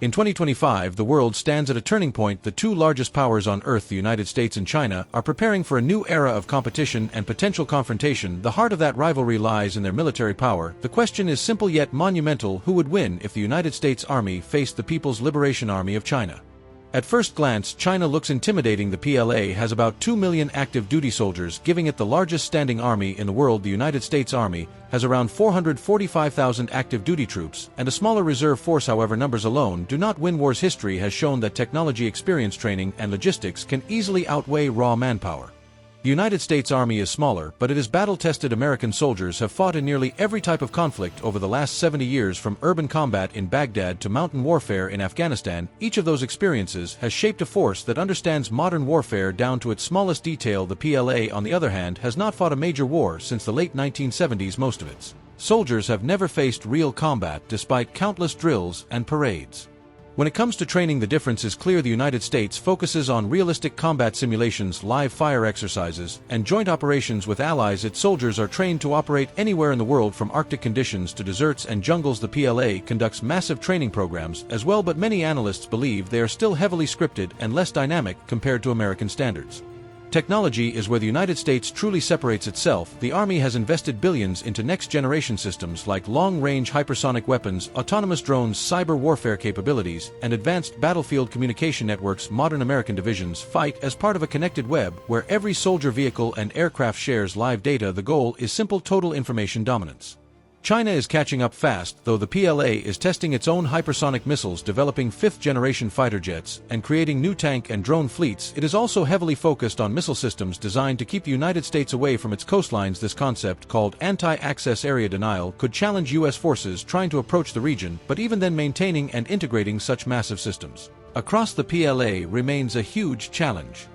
In 2025, the world stands at a turning point. The two largest powers on Earth, the United States and China, are preparing for a new era of competition and potential confrontation. The heart of that rivalry lies in their military power. The question is simple yet monumental: who would win if the United States Army faced the People's Liberation Army of China? At first glance, China looks intimidating. The PLA has about 2 million active duty soldiers, giving it the largest standing army in the world. The United States Army has around 445,000 active duty troops, and a smaller reserve force. However, numbers alone do not win wars. History has shown that technology, experience, training, and logistics can easily outweigh raw manpower. The United States Army is smaller, but it is battle-tested. American soldiers have fought in nearly every type of conflict over the last 70 years, from urban combat in Baghdad to mountain warfare in Afghanistan. Each of those experiences has shaped a force that understands modern warfare down to its smallest detail. The PLA, on the other hand, has not fought a major war since the late 1970s. Most of its soldiers have never faced real combat, despite countless drills and parades. When it comes to training, the difference is clear. The United States focuses on realistic combat simulations, live fire exercises, and joint operations with allies. Its soldiers are trained to operate anywhere in the world, from Arctic conditions to deserts and jungles. The PLA conducts massive training programs as well, but many analysts believe they are still heavily scripted and less dynamic compared to American standards. Technology is where the United States truly separates itself. The Army has invested billions into next-generation systems like long-range hypersonic weapons, autonomous drones, cyber warfare capabilities, and advanced battlefield communication networks. Modern American divisions fight as part of a connected web where every soldier, vehicle, and aircraft shares live data. The goal is simple: total information dominance. China is catching up fast, though. The PLA is testing its own hypersonic missiles, developing fifth-generation fighter jets, and creating new tank and drone fleets. It is also heavily focused on missile systems designed to keep the United States away from its coastlines. This concept, called anti-access area denial, could challenge U.S. forces trying to approach the region, but even then, maintaining and integrating such massive systems across the PLA remains a huge challenge.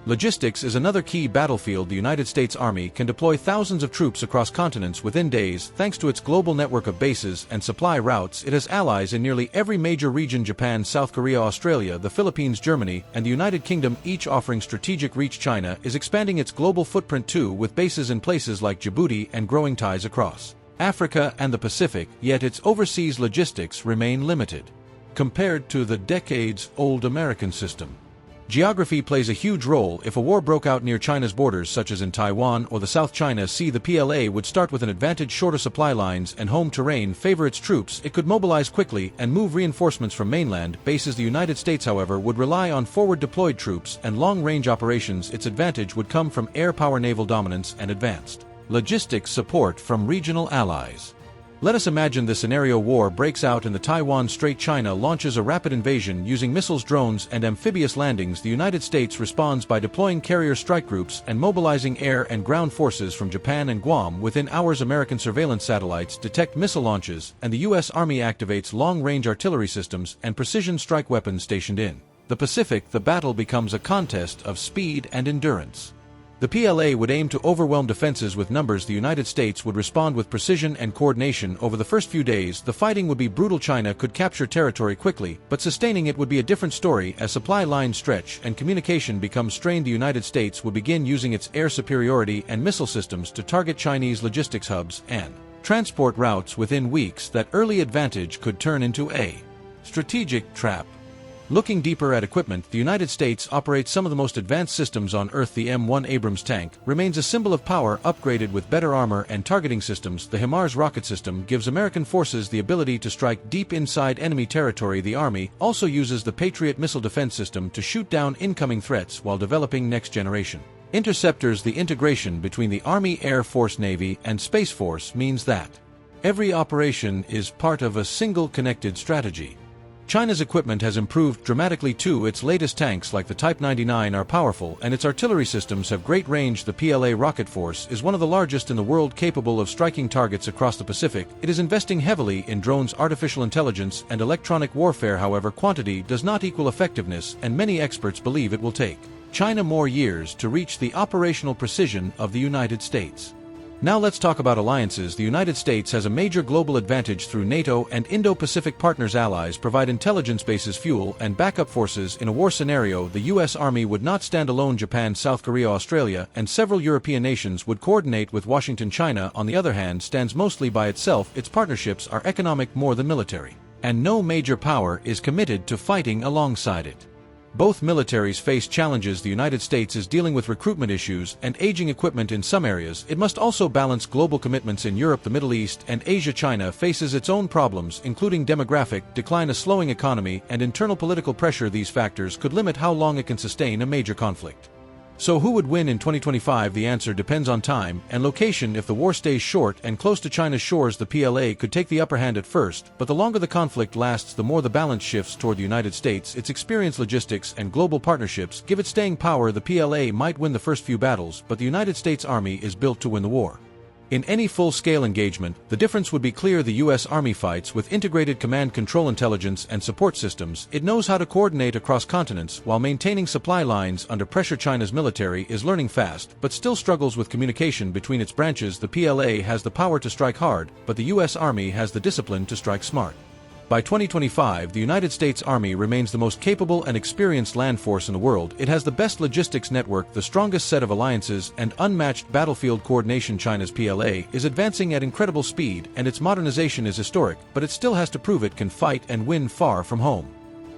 Logistics is another key battlefield. The United States Army can deploy thousands of troops across continents within days thanks to its global network of bases and supply routes. It has allies in nearly every major region: Japan, South Korea, Australia, the Philippines, Germany, and the United Kingdom, each offering strategic reach. China is expanding its global footprint too, with bases in places like Djibouti and growing ties across Africa and the Pacific, yet its overseas logistics remain limited compared to the decades-old American system. Geography plays a huge role. If a war broke out near China's borders, such as in Taiwan or the South China Sea, the PLA would start with an advantage. Shorter supply lines and home terrain favor its troops. It could mobilize quickly and move reinforcements from mainland bases. The United States, however, would rely on forward-deployed troops and long-range operations. Its advantage would come from air power, naval dominance, and advanced logistics support from regional allies. Let us imagine this scenario: war breaks out in the Taiwan Strait. China launches a rapid invasion using missiles, drones, and amphibious landings. The United States responds by deploying carrier strike groups and mobilizing air and ground forces from Japan and Guam. Within hours, American surveillance satellites detect missile launches, and the U.S. Army activates long-range artillery systems and precision strike weapons stationed in the Pacific. The battle becomes a contest of speed and endurance. The PLA would aim to overwhelm defenses with numbers. The United States would respond with precision and coordination. Over the first few days, the fighting would be brutal. China could capture territory quickly, but sustaining it would be a different story. As supply lines stretch and communication becomes strained, the United States would begin using its air superiority and missile systems to target Chinese logistics hubs and transport routes. Within weeks, that early advantage could turn into a strategic trap. Looking deeper at equipment, the United States operates some of the most advanced systems on Earth. The M1 Abrams tank remains a symbol of power, upgraded with better armor and targeting systems. The HIMARS rocket system gives American forces the ability to strike deep inside enemy territory. The Army also uses the Patriot missile defense system to shoot down incoming threats while developing next-generation interceptors. The integration between the Army, Air Force, Navy, and Space Force means that every operation is part of a single connected strategy. China's equipment has improved dramatically too. Its latest tanks, like the Type 99, are powerful, and its artillery systems have great range. The PLA rocket force is one of the largest in the world, capable of striking targets across the Pacific. It is investing heavily in drones, artificial intelligence, and electronic warfare. However, quantity does not equal effectiveness, and many experts believe it will take China more years to reach the operational precision of the United States. Now let's talk about alliances. The United States has a major global advantage through NATO and Indo-Pacific partners. Allies provide intelligence bases, fuel, and backup forces. In a war scenario, the U.S. Army would not stand alone. Japan, South Korea, Australia, and several European nations would coordinate with Washington. China, on the other hand, stands mostly by itself. Its partnerships are economic more than military. and no major power is committed to fighting alongside it. Both militaries face challenges. The United States is dealing with recruitment issues and aging equipment in some areas. It must also balance global commitments in Europe, the Middle East, and Asia. China faces its own problems, including demographic decline, a slowing economy, and internal political pressure. These factors could limit how long it can sustain a major conflict. So who would win in 2025? The answer depends on time and location. If the war stays short and close to China's shores, the PLA could take the upper hand at first, but the longer the conflict lasts, the more the balance shifts toward the United States. Its experience, logistics, and global partnerships give it staying power. The PLA might win the first few battles, but the United States Army is built to win the war. In any full-scale engagement, the difference would be clear. The U.S. Army fights with integrated command, control, intelligence, and support systems. It knows how to coordinate across continents while maintaining supply lines under pressure. China's military is learning fast, but still struggles with communication between its branches. The PLA has the power to strike hard, but the U.S. Army has the discipline to strike smart. By 2025, the United States Army remains the most capable and experienced land force in the world. It has the best logistics network, the strongest set of alliances, and unmatched battlefield coordination. China's PLA is advancing at incredible speed, and its modernization is historic, but it still has to prove it can fight and win far from home.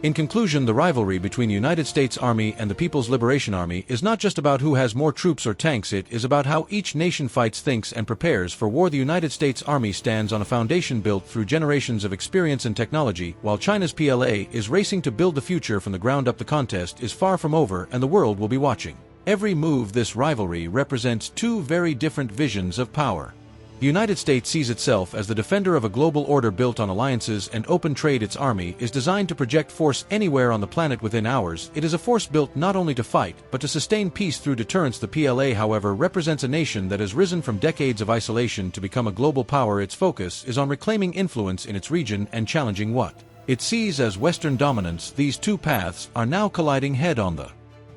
In conclusion, the rivalry between the United States Army and the People's Liberation Army is not just about who has more troops or tanks. It is about how each nation fights, thinks, and prepares for war. The United States Army stands on a foundation built through generations of experience and technology, while China's PLA is racing to build the future from the ground up. The contest is far from over, and the world will be watching every move. This rivalry represents two very different visions of power. The United States sees itself as the defender of a global order built on alliances and open trade. Its army is designed to project force anywhere on the planet within hours. It is a force built not only to fight, but to sustain peace through deterrence. The PLA, however, represents a nation that has risen from decades of isolation to become a global power. Its focus is on reclaiming influence in its region and challenging what it sees as Western dominance. These two paths are now colliding head-on.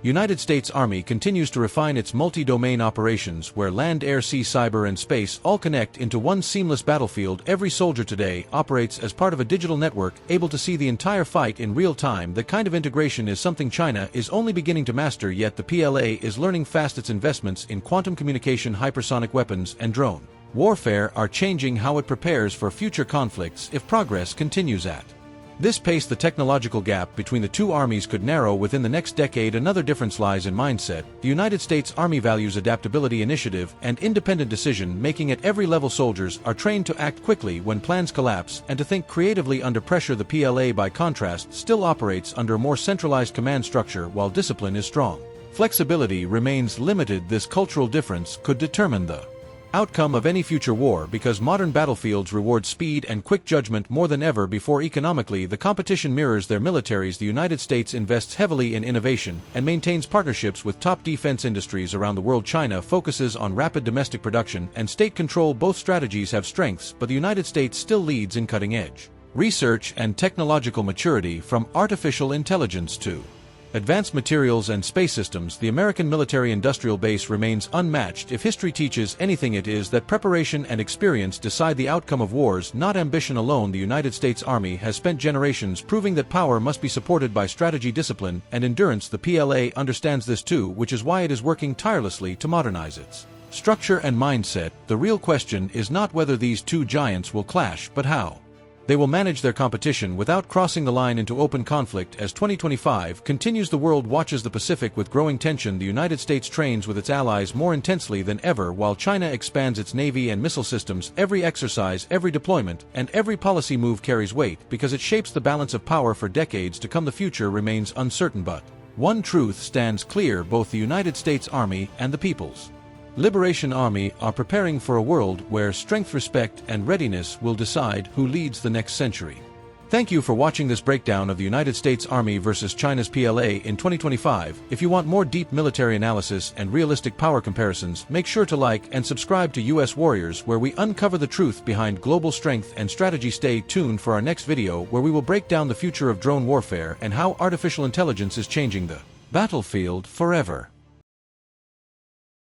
The United States Army continues to refine its multi-domain operations, where land, air, sea, cyber, and space all connect into one seamless battlefield. Every soldier today operates as part of a digital network, able to see the entire fight in real time. That kind of integration is something China is only beginning to master, yet the PLA is learning fast. Its investments in quantum communication, hypersonic weapons, and drone warfare are changing how it prepares for future conflicts. If progress continues at this pace, the technological gap between the two armies could narrow within the next decade. Another difference lies in mindset. The United States Army values adaptability, initiative, and independent decision-making at every level. Soldiers are trained to act quickly when plans collapse and to think creatively under pressure. The PLA, by contrast, still operates under a more centralized command structure while discipline is strong. Flexibility remains limited. This cultural difference could determine the outcome of any future war, because modern battlefields reward speed and quick judgment more than ever before. Economically, the competition mirrors their militaries. The United States invests heavily in innovation and maintains partnerships with top defense industries around the world. China focuses on rapid domestic production and state control. Both strategies have strengths, but the United States still leads in cutting-edge research and technological maturity. From artificial intelligence to advanced materials and space systems, the American military-industrial base remains unmatched. If history teaches anything, it is that preparation and experience decide the outcome of wars, not ambition alone. The United States Army has spent generations proving that power must be supported by strategy, discipline, and endurance. The PLA understands this too, which is why it is working tirelessly to modernize its structure and mindset. The real question is not whether these two giants will clash, but how they will manage their competition without crossing the line into open conflict. As 2025 continues, the world watches the Pacific with growing tension. The United States trains with its allies more intensely than ever, while China expands its navy and missile systems. Every exercise, every deployment, and every policy move carries weight, because it shapes the balance of power for decades to come. The future remains uncertain, but one truth stands clear: both the United States Army and the People's Liberation Army are preparing for a world where strength, respect, and readiness will decide who leads the next century. Thank you for watching this breakdown of the United States Army versus China's PLA in 2025. If you want more deep military analysis and realistic power comparisons, make sure to like and subscribe to US Warriors, where we uncover the truth behind global strength and strategy. Stay tuned for our next video, where we will break down the future of drone warfare and how artificial intelligence is changing the battlefield forever.